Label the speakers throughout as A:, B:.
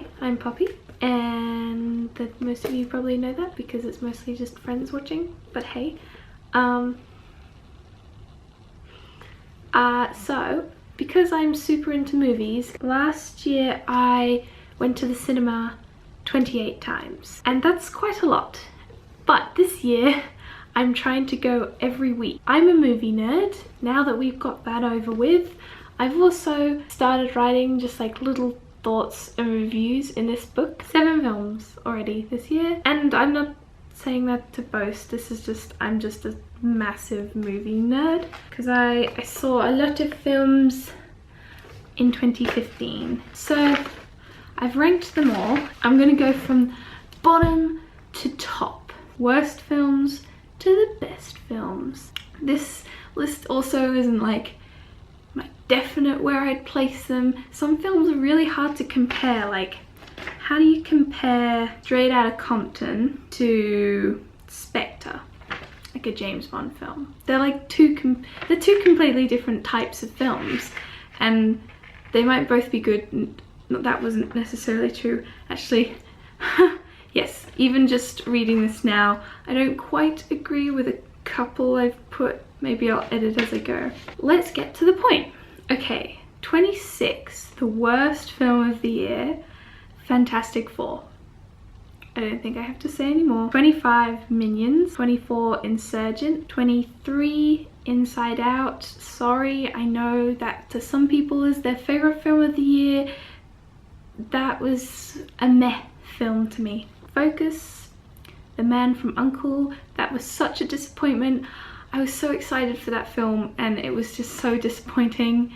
A: Hi, I'm Poppy, and that most of you probably know that because it's mostly just friends watching, but hey. So, because I'm super into movies, last year I went to the cinema 28 times, and that's quite a lot. But this year, I'm trying to go every week. I'm a movie nerd. Now that we've got that over with, I've also started writing just like little thoughts and reviews in this book. 7 films already this year, and I'm not saying that to boast. This is just, I'm just a massive movie nerd because I saw a lot of films in 2015. So I've ranked them all. I'm gonna go from bottom to top. Worst films to the best films. This list also isn't like my definite where I'd place them. Some films are really hard to compare. Like, how do you compare Straight Outta Compton to Spectre, like a James Bond film? They're like two completely different types of films, and they might both be good. That wasn't necessarily true, actually. Yes, even just reading this now, I don't quite agree with a couple I've put. Maybe I'll edit as I go. Let's get to the point. Okay, 26, the worst film of the year, Fantastic Four. I don't think I have to say anymore. 25, Minions. 24, Insurgent. 23, Inside Out. Sorry, I know that to some people is their favorite film of the year. That was a meh film to me. Focus, The Man from U.N.C.L.E. That was such a disappointment. I was so excited for that film and it was just so disappointing.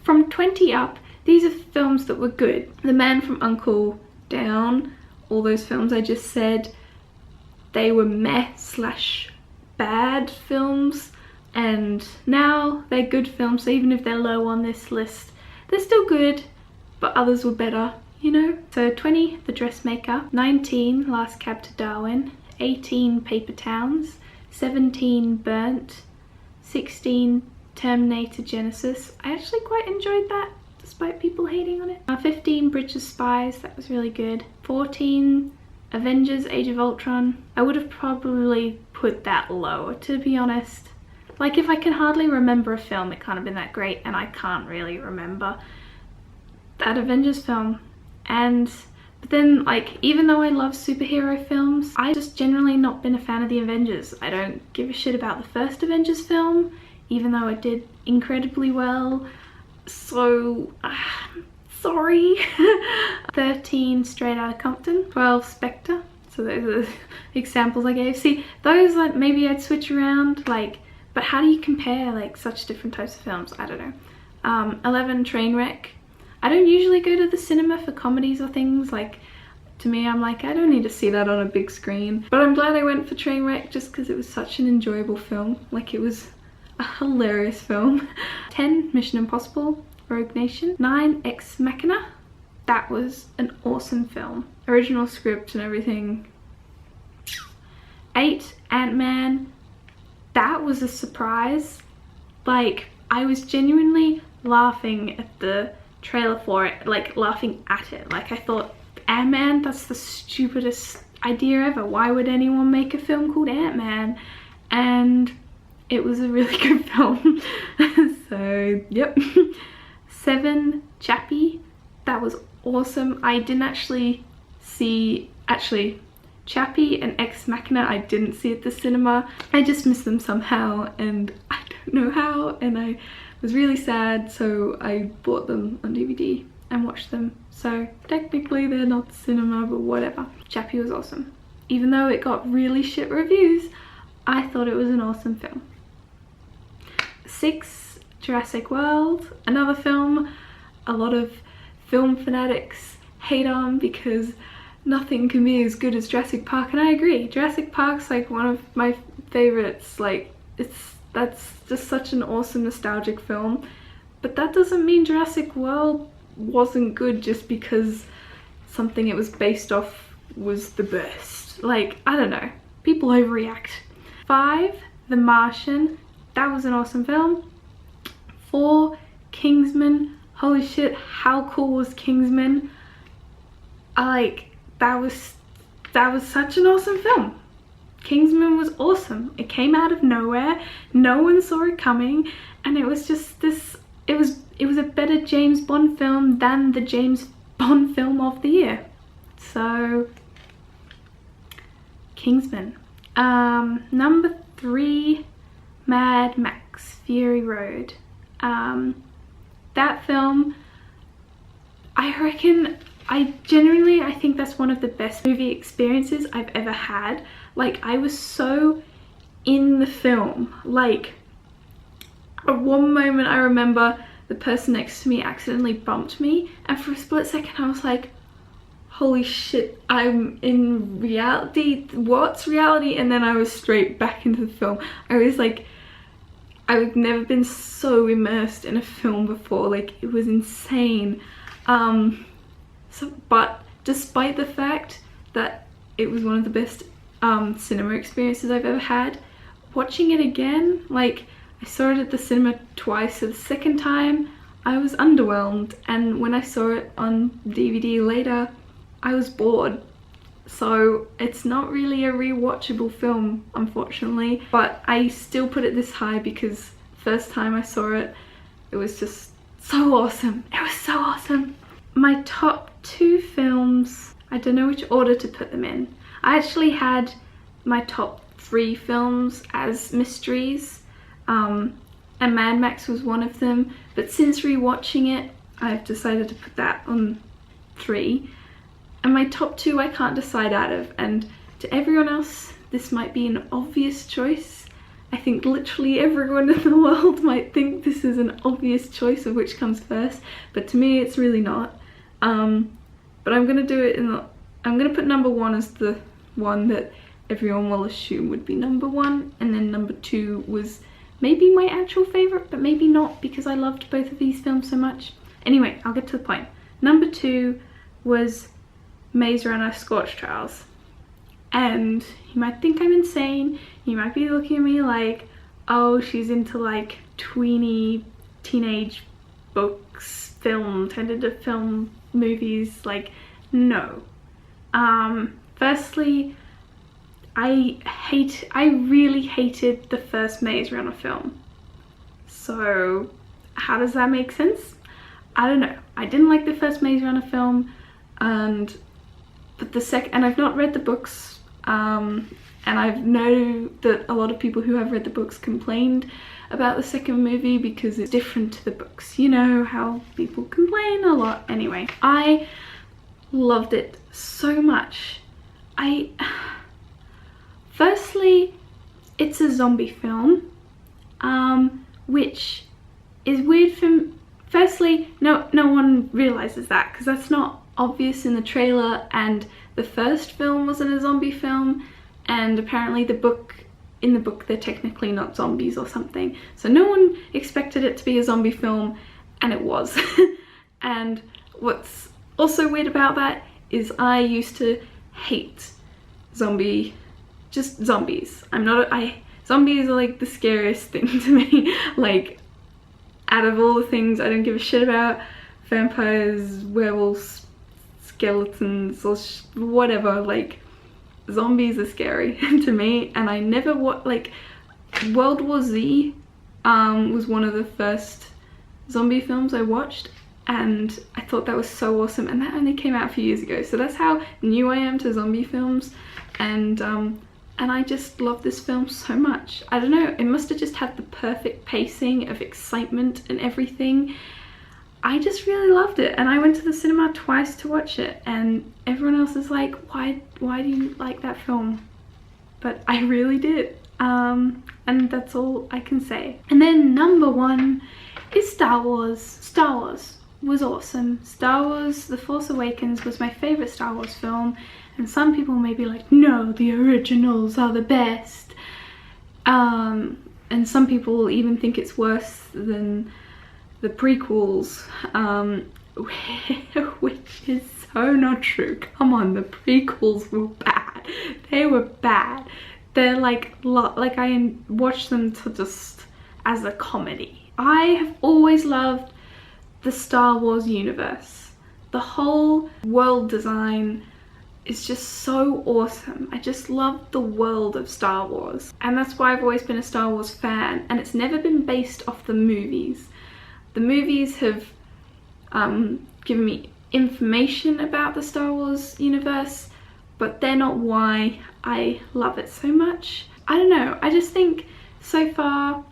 A: From 20 up, these are films that were good. The Man from U.N.C.L.E. down. All those films I just said, they were meh slash bad films, and now they're good films. So even if they're low on this list, they're still good, but others were better, you know? So 20, The Dressmaker. 19, Last Cab to Darwin. 18, Paper Towns. 17, Burnt. 16, Terminator Genesis. I actually quite enjoyed that, despite people hating on it. 15, Bridge of Spies. That was really good. 14, Avengers Age of Ultron. I would have probably put that lower, to be honest. Like, if I can hardly remember a film, it can't have been that great, and I can't really remember that Avengers film. But then, like, even though I love superhero films, I've just generally not been a fan of the Avengers. I don't give a shit about the first Avengers film, even though it did incredibly well. So, sorry. 13, Straight Outta Compton. 12, Spectre. So those are the examples I gave. See, those, like, maybe I'd switch around, like, but how do you compare, like, such different types of films? I don't know. 11, Trainwreck. I don't usually go to the cinema for comedies or things. Like, to me, I'm like, I don't need to see that on a big screen. But I'm glad I went for Trainwreck just because it was such an enjoyable film. Like, it was a hilarious film. 10, Mission Impossible, Rogue Nation. 9, Ex-Machina. That was an awesome film. Original script and everything. 8, Ant-Man. That was a surprise. Like, I was genuinely laughing at the trailer for it, like laughing at it. Like, I thought, Ant-Man, that's the stupidest idea ever. Why would anyone make a film called Ant-Man? And it was a really good film. So, yep. 7, Chappie. That was awesome. I didn't actually see, Chappie and Ex-Machina I didn't see at the cinema. I just missed them somehow, and I don't know how, and I was really sad, so I bought them on DVD and watched them. So technically they're not cinema, but whatever. Chappie was awesome. Even though it got really shit reviews, I thought it was an awesome film. 6, Jurassic World. Another film a lot of film fanatics hate on because nothing can be as good as Jurassic Park, and I agree. Jurassic Park's like one of my favorites. Like, that's just such an awesome nostalgic film, but that doesn't mean Jurassic World wasn't good just because something it was based off was the best. Like, I don't know, people overreact. 5, The Martian. That was an awesome film. 4, Kingsman. holy shit, how cool was Kingsman? That was such an awesome film. Kingsman was awesome. It came out of nowhere, no one saw it coming, and it was just this, it was a better James Bond film than the James Bond film of the year. So Kingsman. Number 3, Mad Max Fury Road. That film, I think that's one of the best movie experiences I've ever had. Like, I was so in the film. Like, at one moment I remember the person next to me accidentally bumped me, and for a split second I was like, holy shit, I'm in reality, what's reality? And then I was straight back into the film. I was like, I've never been so immersed in a film before. Like, it was insane. But despite the fact that it was one of the best cinema experiences I've ever had, watching it again, like, I saw it at the cinema twice. So the second time I was underwhelmed, and when I saw it on DVD later, I was bored. So it's not really a rewatchable film, unfortunately, but I still put it this high because first time I saw it, it was just so awesome. It was so awesome. My top 2 films, I don't know which order to put them in. I actually had my top 3 films as mysteries, and Mad Max was one of them, but since rewatching it, I've decided to put that on 3. And my top 2 I can't decide out of, and to everyone else this might be an obvious choice. I think literally everyone in the world might think this is an obvious choice of which comes first, but to me it's really not. But I'm gonna do it I'm gonna put number 1 as the one that everyone will assume would be number 1, and then number 2 was maybe my actual favorite, but maybe not, because I loved both of these films so much. Anyway, I'll get to the point. Number 2 was Maze Runner Scorch Trials. And you might think I'm insane. You might be looking at me like, oh, she's into like tweeny teenage books, tended to film movies. Like, no. Firstly, I really hated the first Maze Runner film. So how does that make sense? I don't know. I didn't like the first Maze Runner film, and I've not read the books, and I've know that a lot of people who have read the books complained about the second movie because it's different to the books. You know how people complain a lot. Anyway, I loved it so much. Firstly, it's a zombie film, which is weird firstly, no one realizes that because that's not obvious in the trailer, and the first film wasn't a zombie film, and apparently in the book they're technically not zombies or something, so no one expected it to be a zombie film, and it was. And what's also weird about that is I used to hate zombies. Zombies are like the scariest thing to me. Like, out of all the things I don't give a shit about, vampires, werewolves, skeletons, or whatever, like, zombies are scary to me. And I never like World War Z was one of the first zombie films I watched, and I thought that was so awesome, and that only came out a few years ago, so that's how new I am to zombie films. And I just love this film so much. I don't know, it must have just had the perfect pacing of excitement and everything. I just really loved it, and I went to the cinema twice to watch it, and everyone else is like, why do you like that film? But I really did, and that's all I can say. And then number 1 is Star Wars. Star Wars was awesome. Star Wars The Force Awakens was my favorite Star Wars film, and some people may be like, no, the originals are the best, and some people even think it's worse than the prequels, which is so not true. Come on, the prequels were bad. They were bad. They're like I watched them to just as a comedy. I have always loved the Star Wars universe. The whole world design is just so awesome. I just love the world of Star Wars, and that's why I've always been a Star Wars fan, and it's never been based off the movies. The movies have given me information about the Star Wars universe, but they're not why I love it so much. I don't know, I just think so far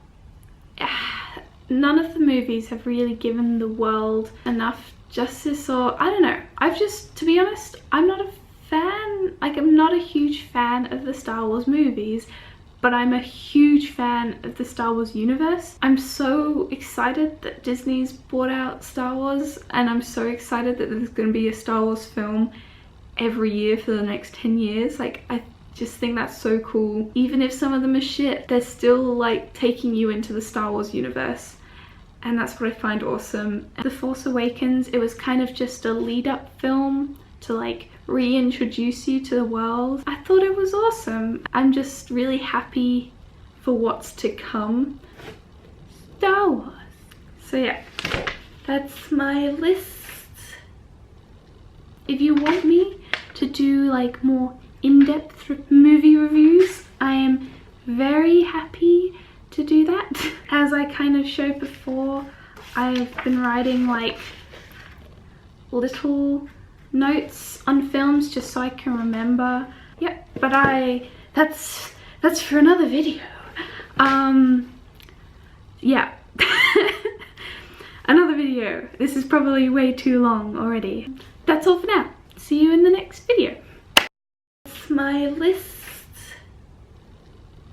A: none of the movies have really given the world enough justice, or I don't know. I've just, to be honest, I'm not a fan, like I'm not a huge fan of the Star Wars movies, but I'm a huge fan of the Star Wars universe. I'm so excited that Disney's bought out Star Wars, and I'm so excited that there's going to be a Star Wars film every year for the next 10 years. Like, I just think that's so cool. Even if some of them are shit, they're still like taking you into the Star Wars universe, and that's what I find awesome. The Force Awakens, it was kind of just a lead-up film to like reintroduce you to the world. I thought it was awesome. I'm just really happy for what's to come. Star Wars. So yeah, that's my list. If you want me to do like more in-depth movie reviews, I am very happy to do that. As I kind of showed before, I've been writing like little notes on films just so I can remember. Yep, but that's for another video. Yeah. Another video. This is probably way too long already. That's all for now. See you in the next video. That's my list.